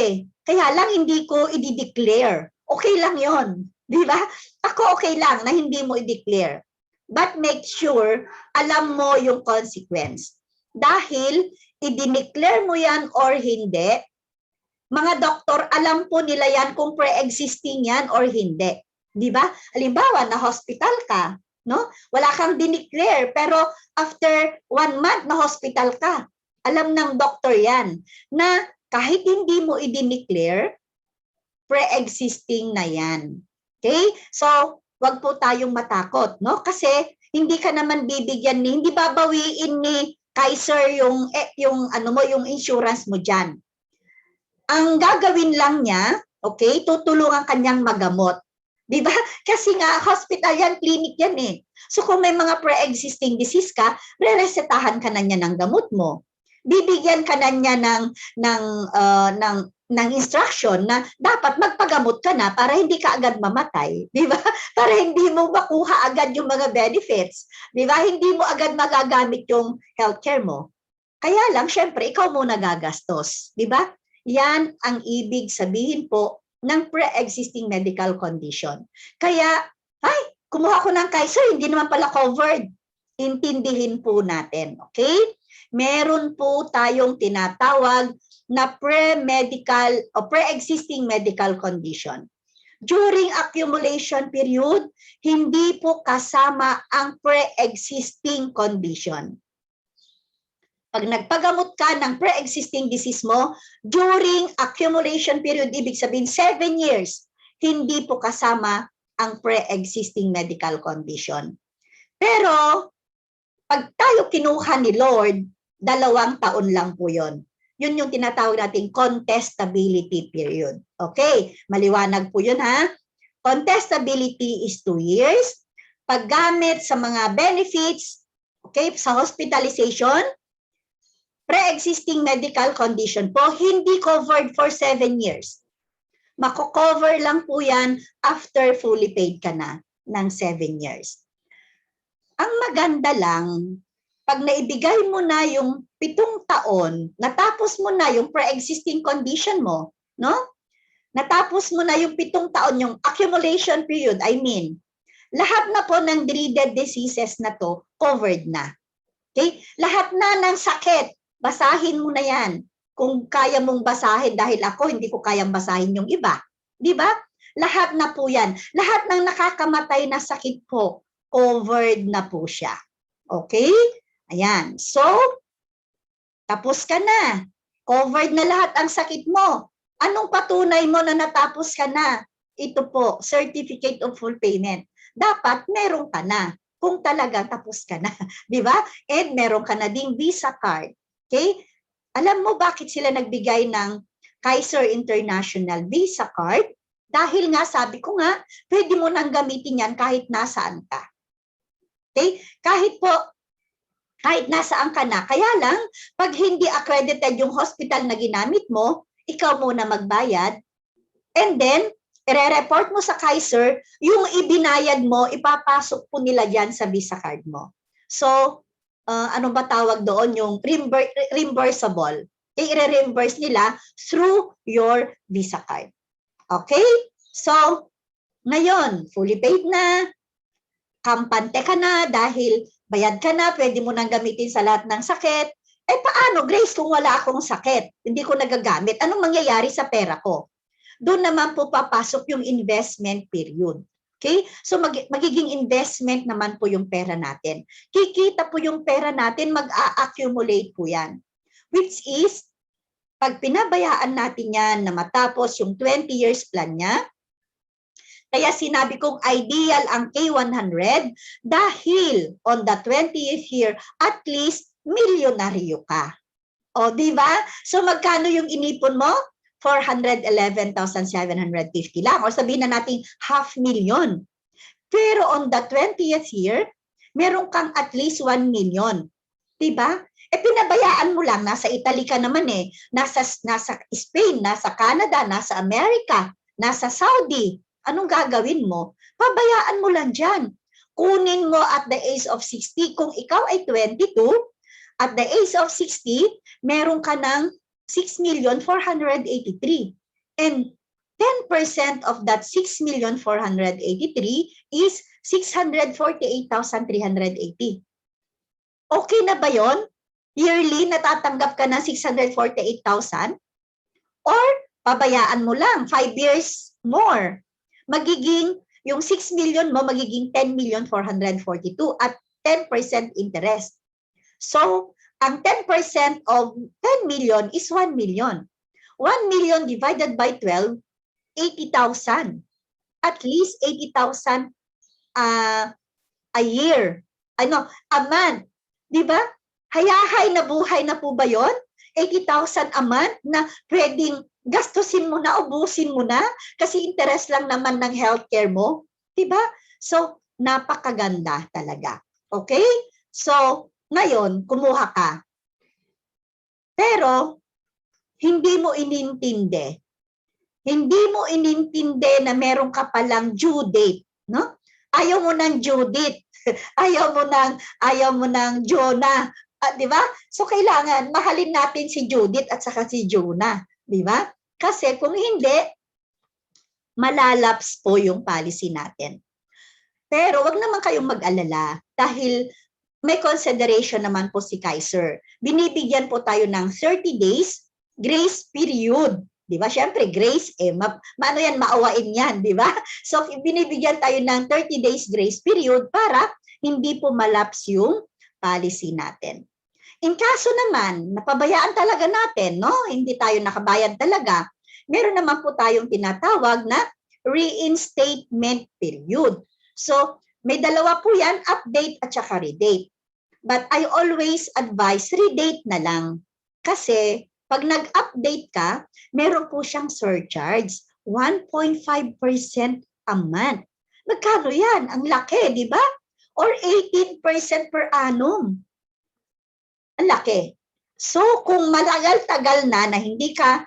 A: Kaya lang hindi ko i-declare. Okay lang yon, diba? Ako okay lang na hindi mo i-declare. But make sure, alam mo yung consequence. Dahil, i-declare mo yan or hindi, mga doktor, alam po nila yan kung pre-existing yan or hindi. Diba? Halimbawa, na-hospital ka, no? Wala kang dineclare, pero after 1 month na hospital ka, alam ng doktor yan, na kahit hindi mo i-declare, pre-existing na yan. Okay? So, wag po tayong matakot, no? Kasi Hindi ka naman bibigyan hindi babawiin ni Kaiser yung ano mo, yung insurance mo diyan. Ang gagawin lang niya, okay, tutulungan kanyang magamot. 'Di ba? Kasi nga hospital yan, clinic yan eh. So kung may mga pre-existing disease ka, re-resetahan ka na niya ng gamot mo. Bibigyan ka na niya ng instruction na dapat magpagamot ka na para hindi ka agad mamatay, 'di ba? Para hindi mo makuha agad yung mga benefits, 'di ba? Hindi mo agad magagamit yung healthcare mo. Kaya lang syempre ikaw muna gagastos, 'di ba? Yan ang ibig sabihin po ng pre-existing medical condition. Kaya, ay, kumuha ko ng Kaiser, hindi naman pala covered. Intindihin po natin, okay? Meron po tayong tinatawag na pre-medical o pre-existing medical condition. During accumulation period, hindi po kasama ang pre-existing condition. Pag nagpagamot ka ng pre-existing disease mo, during accumulation period, ibig sabihin 7 years, hindi po kasama ang pre-existing medical condition. Pero, pag tayo kinuha ni Lord, 2 taon lang po yun. Yun yung tinatawag nating contestability period. Okay, maliwanag po yun ha. Contestability is 2 years. Paggamit sa mga benefits, okay, sa hospitalization, pre-existing medical condition po, hindi covered for 7 years. Mako-cover lang po yan after fully paid ka na ng 7 years. Ang maganda lang, pag naibigay mo na yung 7 taon, natapos mo na yung pre-existing condition mo, no? Natapos mo na yung 7 taon, yung accumulation period, I mean, lahat na po ng dreaded diseases na to, covered na. Okay? Lahat na ng sakit, basahin mo na yan. Kung kaya mong basahin, dahil ako hindi ko kayang basahin yung iba. Di ba? Lahat na po yan. Lahat ng nakakamatay na sakit po, covered na po siya. Okay? Ayan. So, tapos ka na. Covered na lahat ang sakit mo. Anong patunay mo na natapos ka na? Ito po, Certificate of Full Payment. Dapat meron ka na kung talagang tapos ka na. Di ba? And meron ka na ding Visa card. Okay? Alam mo bakit sila nagbigay ng Kaiser International Visa card? Dahil nga, sabi ko nga, pwede mo nang gamitin yan kahit nasaan ka. Okay? Kahit nasaan ka na. Kaya lang, pag hindi accredited yung hospital na ginamit mo, ikaw muna magbayad. And then, i-report mo sa Kaiser, yung ibinayad mo, ipapasok po nila dyan sa Visa card mo. So, ano ba tawag doon? Yung reimbursable. Okay, i-reimburse nila through your Visa card. Okay? So, ngayon, fully paid na, kampante ka na dahil bayad ka na, pwede mo nang gamitin sa lahat ng sakit. Eh paano, Grace, kung wala akong sakit, hindi ko nagagamit, anong mangyayari sa pera ko? Doon naman po papasok yung investment period. Okay? So magiging investment naman po yung pera natin. Kikita po yung pera natin, mag-a-accumulate po yan. Which is, pag pinabayaan natin yan na matapos yung 20 years plan niya, kaya sinabi kong ideal ang K100 dahil on the 20th year, at least milyonaryo ka. O, di ba? So magkano yung inipon mo? 411,750 lang. O sabihin na natin 500,000. Pero on the 20th year, meron kang at least 1 million. Di ba? Eh pinabayaan mo lang, nasa Italy ka naman eh, nasa Spain, nasa Canada, nasa America, nasa Saudi. Anong gagawin mo? Pabayaan mo lang dyan. Kunin mo at the age of 60. Kung ikaw ay 22, at the age of 60, meron ka ng 6,483,000. And 10% of that 6,483,000 is 648,380. Okay na ba yon? Yearly, natatanggap ka ng 648,000? Or pabayaan mo lang, 5 years more. Magiging, yung 6 million mo, magiging 10,442,000 at 10% interest. So, ang 10% of 10 million is 1 million. 1 million divided by 12, 80,000. At least 80,000 a year. a month. Di ba? Hayahay na buhay na po ba yun? 80,000 a month na pwedeng gastusin mo na, ubusin mo na, kasi interest lang naman ng healthcare mo. Di ba? So, napakaganda talaga. Okay? So, ngayon, kumuha ka. Pero, hindi mo inintindi. Hindi mo inintindi na meron ka palang due date. No? Ayaw mo ng Judith. ayaw mo ng Jonah. Di ba? So, kailangan mahalin natin si Judith at saka si Jonah. Di ba? Kasi kung hindi, malalaps po yung policy natin. Pero wag naman kayong mag-alala dahil may consideration naman po si Kaiser. Binibigyan po tayo ng 30 days grace period. Di ba? Siyempre, grace, maano yan, maawain yan, di ba? So, binibigyan tayo ng 30 days grace period para hindi po malaps yung policy natin. In kaso naman, napabayaan talaga natin, no? Hindi tayo nakabayad talaga. Meron naman po tayong tinatawag na reinstatement period. So, may dalawa po yan, update at saka redate. But I always advise redate na lang. Kasi, pag nag-update ka, meron po siyang surcharge, 1.5% a month. Magkano yan? Ang laki, di ba? Or 18% per annum. Ang laki. So, kung matagal-tagal na hindi ka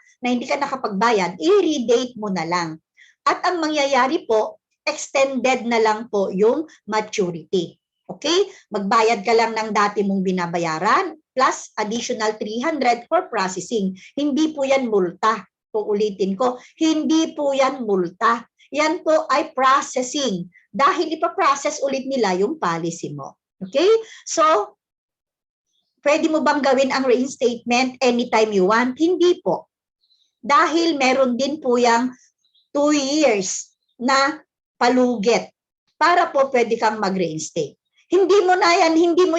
A: nakapagbayad, i-redate mo na lang. At ang mangyayari po, extended na lang po yung maturity. Okay? Magbayad ka lang ng dati mong binabayaran plus additional 300 for processing. Hindi po yan multa. Uulitin ko, hindi po yan multa. Yan po ay processing. Dahil ipaprocess ulit nila yung policy mo. Okay? So, pwede mo bang gawin ang reinstatement anytime you want? Hindi po. Dahil meron din po yung 2 years na palugit para po pwede kang mag-reinstate. Hindi mo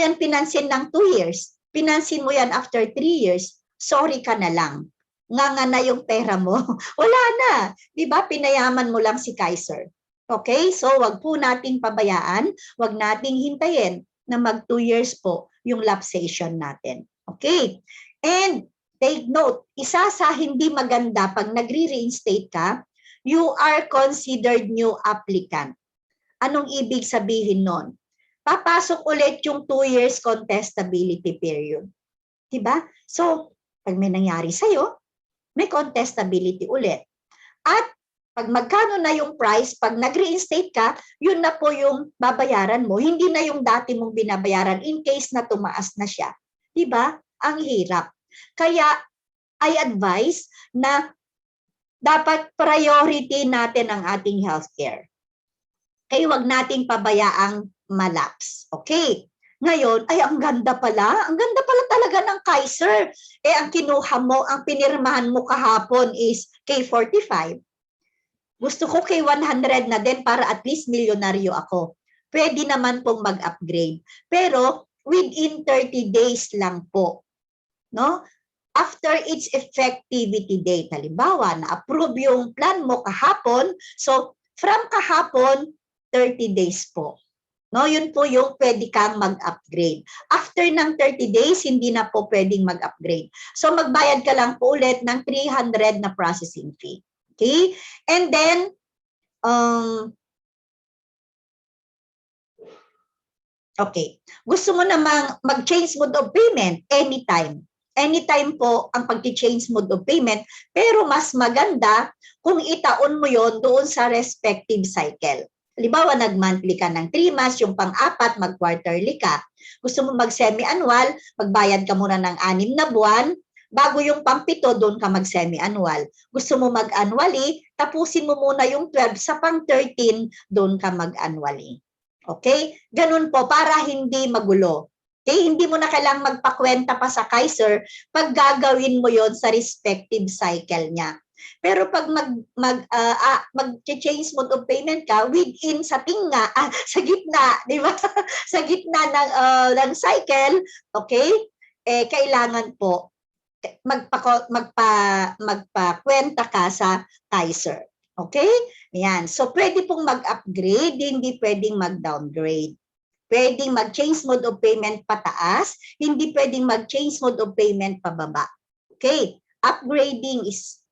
A: yan pinansin ng 2 years. Pinansin mo yan after 3 years. Sorry ka na lang. Nga na yung pera mo. Wala na. Diba? Pinayaman mo lang si Kaiser. Okay? So, wag po nating pabayaan. Wag nating hintayin na mag 2 years po yung lapsation natin. Okay? And take note, isa sa hindi maganda pag nagre-reinstate ka, you are considered new applicant. Anong ibig sabihin nun? Papasok ulit yung 2 years contestability period. Diba? So, pag may nangyari sa'yo, may contestability ulit. At pag magkano na yung price, pag nag-reinstate ka, yun na po yung babayaran mo. Hindi na yung dati mong binabayaran in case na tumaas na siya. Diba? Ang hirap. Kaya, I advise na dapat priority natin ang ating healthcare. Kaya wag nating pabayaang malaps. Okay? Ngayon, ay ang ganda pala. Ang ganda pala talaga ng Kaiser. Ang kinuha mo, ang pinirmahan mo kahapon is K45. Gusto ko K100 na din para at least milyonaryo ako. Pwede naman pong mag-upgrade. Pero within 30 days lang po. No? After its effectivity date, halimbawa, na-approve yung plan mo kahapon, so from kahapon, 30 days po. No, yun po yung pwede kang mag-upgrade. After ng 30 days, hindi na po pwedeng mag-upgrade. So magbayad ka lang po ulit ng 300 na processing fee. Okay? And then, okay. Gusto mo namang mag-change mode of payment anytime. Anytime po ang pag-change mode of payment, pero mas maganda kung itaon mo yon doon sa respective cycle. Halimbawa, nag-monthly ka ng 3 months, yung pang-apat, mag-quarterly ka. Gusto mo mag-semi-annual, magbayad ka muna ng 6 na buwan, bago yung pang-7, doon ka mag-semi-annual. Gusto mo mag-annually, tapusin mo muna yung 12, sa pang-13, doon ka mag-annually. Okay? Ganun po, para hindi magulo. Okay? Hindi mo na kailangang magpakwenta pa sa Kaiser pag gagawin mo yon sa respective cycle niya. Pero pag mag-change mode of payment ka within sa gitna, di ba? Sa gitna ng cycle, okay? Kailangan po magpakwenta ka sa Kaiser. Okay? Yan. So, pwede pong mag-upgrade, hindi pwedeng mag-downgrade. pwedeng mag-change mode of payment pataas, hindi pwedeng mag-change mode of payment pababa. Okay, upgrading is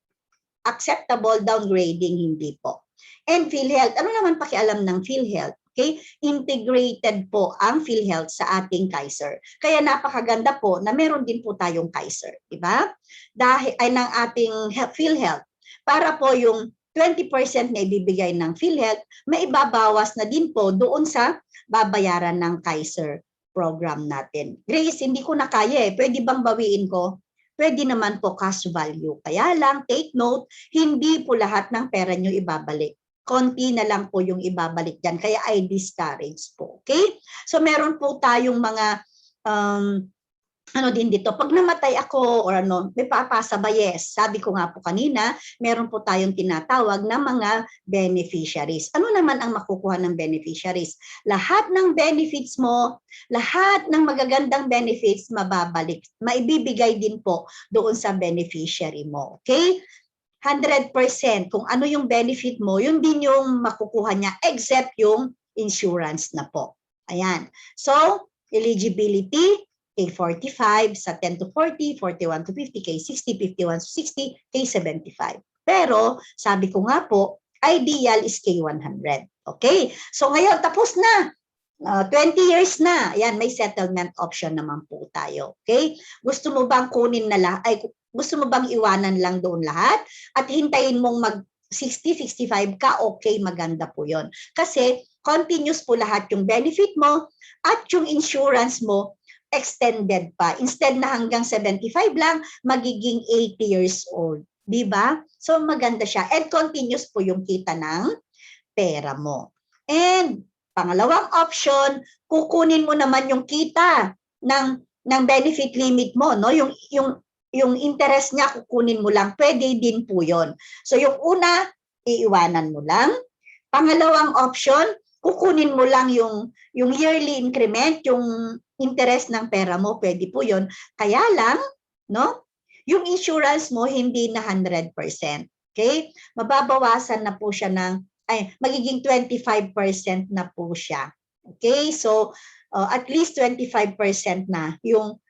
A: acceptable, downgrading hindi po. And PhilHealth, ano naman pakialam ng PhilHealth? Okay, integrated po ang PhilHealth sa ating Kaiser. Kaya napakaganda po na meron din po tayong Kaiser, di ba? Dahil ay ng ating PhilHealth para po yung 20% na ibibigay ng PhilHealth, maibabawas na din po doon sa babayaran ng Kaiser program natin. Grace, hindi ko na kaya eh. Pwede bang bawiin ko? Pwede naman po cash value. Kaya lang, take note, hindi po lahat ng pera nyo ibabalik. Konti na lang po yung ibabalik dyan. Kaya I discourage po. Okay? So meron po tayong mga ano din dito, pag namatay ako or ano, may papasa ba? Yes. Sabi ko nga po kanina, meron po tayong tinatawag na mga beneficiaries. Ano naman ang makukuha ng beneficiaries? Lahat ng benefits mo, lahat ng magagandang benefits mababalik. Maibibigay din po doon sa beneficiary mo. Okay? 100% kung ano yung benefit mo, yun din yung makukuha niya except yung insurance na po. Ayan. So, eligibility, K45 sa 10 to 40, 41 to 50, K60, 51 to 60, K75. Pero, sabi ko nga po, ideal is K100. Okay? So, ngayon, tapos na. 20 years na. Ayan, may settlement option naman po tayo. Okay? Gusto mo bang kunin na lahat? Gusto mo bang iwanan lang doon lahat? At hintayin mong mag 60, 65 ka? Okay, maganda po yon. Kasi, continuous po lahat yung benefit mo at yung insurance mo extended pa. Instead na hanggang 75 lang, magiging 80 years old. Diba? So, maganda siya. And continuous po yung kita ng pera mo. And, pangalawang option, kukunin mo naman yung kita ng benefit limit mo, no? Yung interest niya, kukunin mo lang. Pwede din po yon. So, yung una, iiwanan mo lang. Pangalawang option, kukunin mo lang yung yearly increment, yung interest ng pera mo, pwede po yun. Kaya lang, no? Yung insurance mo, hindi na 100%. Okay? Mababawasan na po siya magiging 25% na po siya. Okay? So, at least 25% na yung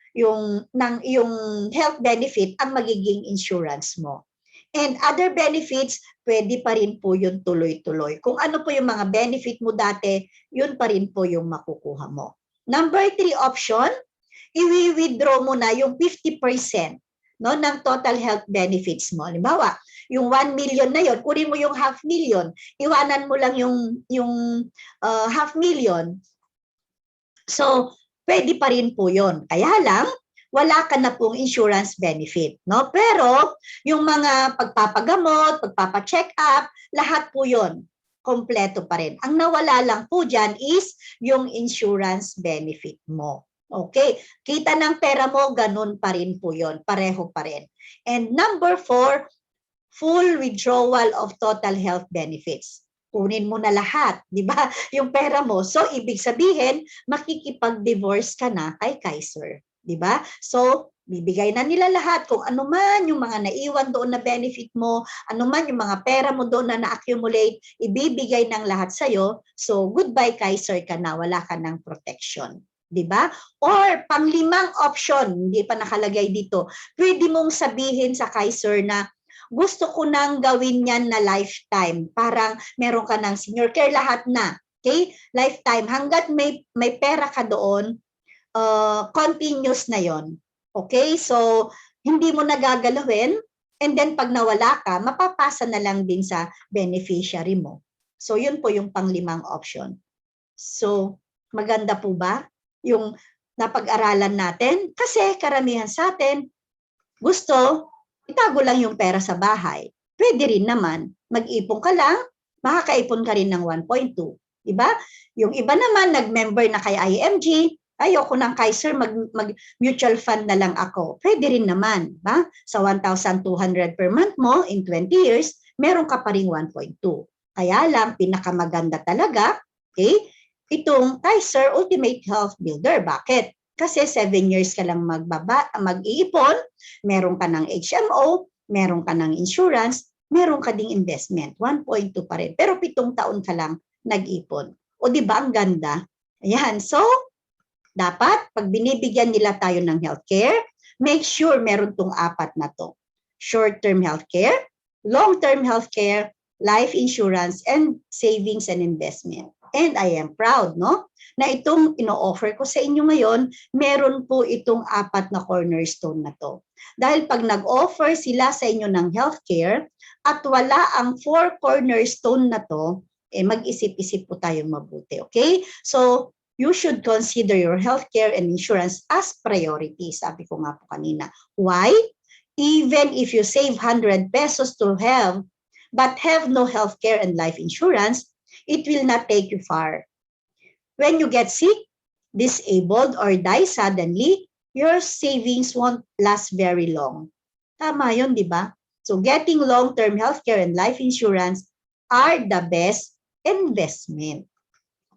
A: health benefit ang magiging insurance mo. And other benefits, pwede pa rin po yung tuloy-tuloy. Kung ano po yung mga benefit mo dati, yun pa rin po yung makukuha mo. Number 3 option, i-withdraw mo na yung 50% no, ng total health benefits mo. Halimbawa, yung 1 million na yon, kunin mo yung 500,000, iwanan mo lang yung 500,000. So, pwede pa rin po yon. Kaya lang, wala ka na pong insurance benefit, no? Pero yung mga pagpapagamot, pagpapa-check up, lahat po 'yon kompleto pa rin. Ang nawala lang po diyan is yung insurance benefit mo. Okay? Kita ng pera mo, ganun pa rin po 'yon, pareho pa rin. And number 4, full withdrawal of total health benefits. Kunin mo na lahat, di ba? Yung pera mo. So, ibig sabihin, makikipag-divorce ka na kay Kaiser. Diba? So, bibigay na nila lahat kung ano man yung mga naiwan doon na benefit mo, ano man yung mga pera mo doon na na-accumulate, ibibigay ng lahat sa'yo. So, goodbye Kaiser ka na, wala ka ng protection. Diba? Or, panglimang option, hindi pa nakalagay dito, pwede mong sabihin sa Kaiser na gusto ko nang gawin yan na lifetime. Parang meron ka ng senior care, lahat na. Okay? Lifetime. Hanggat may pera ka doon, continuous na yon. Okay? So, hindi mo nagagalawin and then pag nawala ka, mapapasa na lang din sa beneficiary mo. So, yun po yung panglimang option. So, maganda po ba yung napag-aralan natin? Kasi karamihan sa atin, gusto, itago lang yung pera sa bahay. Pwede rin naman, mag-ipon ka lang, makakaipon ka rin ng 1.2. Diba? Yung iba naman, nag-member na kay IMG, ayoko ng Kaiser, mag-mutual fund na lang ako. Pwede rin naman, ba? Sa 1,200 per month mo in 20 years, meron ka pa rin 1.2. Kaya lang, pinakamaganda talaga, okay, itong Kaiser Ultimate Health Builder. Bakit? Kasi 7 years ka lang mag-iipon, meron ka ng HMO, meron ka ng insurance, meron ka ding investment, 1.2 pa rin. Pero 7 taon ka lang nag-ipon. O di ba ang ganda? Ayan, so dapat pag binibigyan nila tayo ng healthcare, make sure meron tong apat na to. Short-term healthcare, long-term healthcare, life insurance, and savings and investment. And I am proud, no? Na itong ino-offer ko sa inyo ngayon, meron po itong apat na cornerstone na to. Dahil pag nag-offer sila sa inyo ng healthcare at wala ang 4 cornerstone na to, mag-isip-isip po tayong mabuti, okay? So, you should consider your healthcare and insurance as priority, sabi ko nga po kanina. Why? Even if you save 100 pesos to have, but have no healthcare and life insurance, it will not take you far. When you get sick, disabled, or die suddenly, your savings won't last very long. Tama yun, di ba? So getting long-term healthcare and life insurance are the best investment.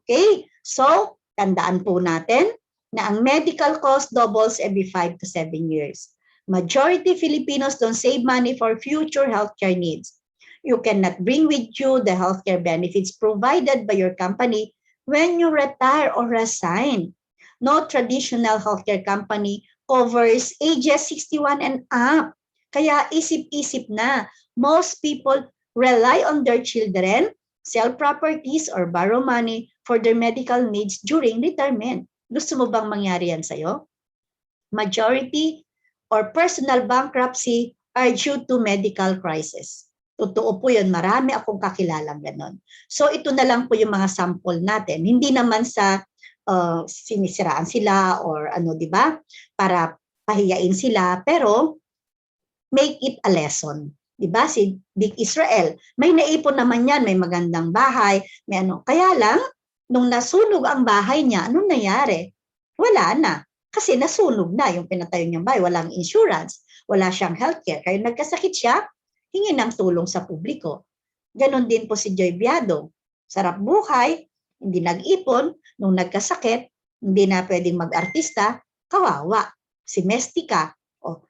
A: Okay? So, tandaan po natin na ang medical cost doubles every 5 to 7 years. Majority Filipinos don't save money for future healthcare needs. You cannot bring with you the healthcare benefits provided by your company when you retire or resign. No traditional healthcare company covers ages 61 and up. Kaya isip-isip na. Most people rely on their children, sell properties, or borrow money for their medical needs during retirement. Gusto mo bang mangyari yan sa'yo? Majority or personal bankruptcy are due to medical crisis. Totoo po yun, marami akong kakilalang ganon. So ito na lang po yung mga sample natin. Hindi naman sa sinisiraan sila or ano, di ba? Para pahiyain sila, pero make it a lesson. Di ba? Si Dick Israel, may naipon naman yan, may magandang bahay, may ano. Kaya lang, nung nasunog ang bahay niya, anong nangyari? Wala na. Kasi nasunog na yung pinatayo niyang bahay. Walang insurance, wala siyang healthcare. Kaya nagkasakit siya, hingi ng tulong sa publiko. Ganon din po si Joy Biado. Sarap buhay, hindi nag-ipon, nung nagkasakit, hindi na pwedeng mag-artista, kawawa. Si Mestica,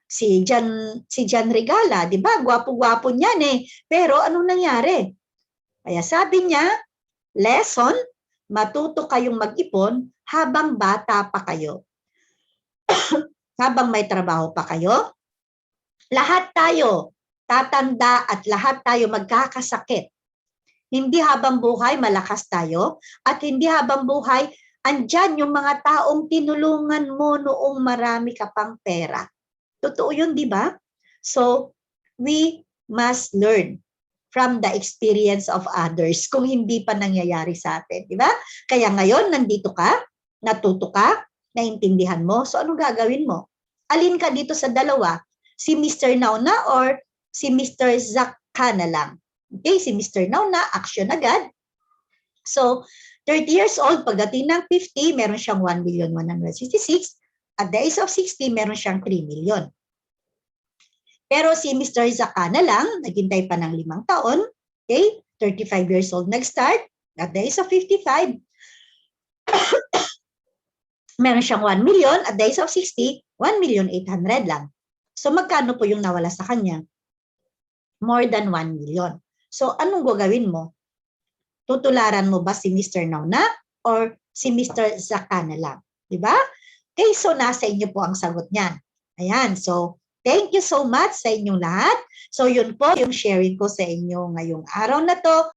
A: si Jan Regala, di ba? Gwapo-gwapo niyan eh. Pero anong nangyari? Kaya sabi niya, lesson, matuto kayong mag-ipon habang bata pa kayo. Habang may trabaho pa kayo, lahat tayo tatanda at lahat tayo magkakasakit. Hindi habang buhay malakas tayo at hindi habang buhay andyan yung mga taong tinulungan mo noong marami ka pang pera. Totoo yun, di ba? So, we must learn from the experience of others kung hindi pa nangyayari sa atin, di ba? Kaya ngayon, nandito ka, natuto ka, naintindihan mo, so ano gagawin mo? Alin ka dito sa dalawa? Si Mr. Nauna or si Mr. Zakka na lang? Okay, si Mr. Nauna, action agad. So, 30 years old, pagdating ng 50, meron siyang 1,166,000. At the age of 60, meron siyang 3 million. Pero si Mr. Zakka na lang, naghintay pa ng 5 taon, okay, 35 years old nag-start, at the age of 55, meron siyang 1 million, at the age of 60, 1,800,000 lang. So magkano po yung nawala sa kanya? More than 1 million. So anong gagawin mo? Tutularan mo ba si Mr. Nauna or si Mr. Zakka na lang? Diba? Okay, so nasa inyo po ang sagot niyan. Ayan, so thank you so much sa inyong lahat. So yun po yung sharing ko sa inyo ngayong araw na to.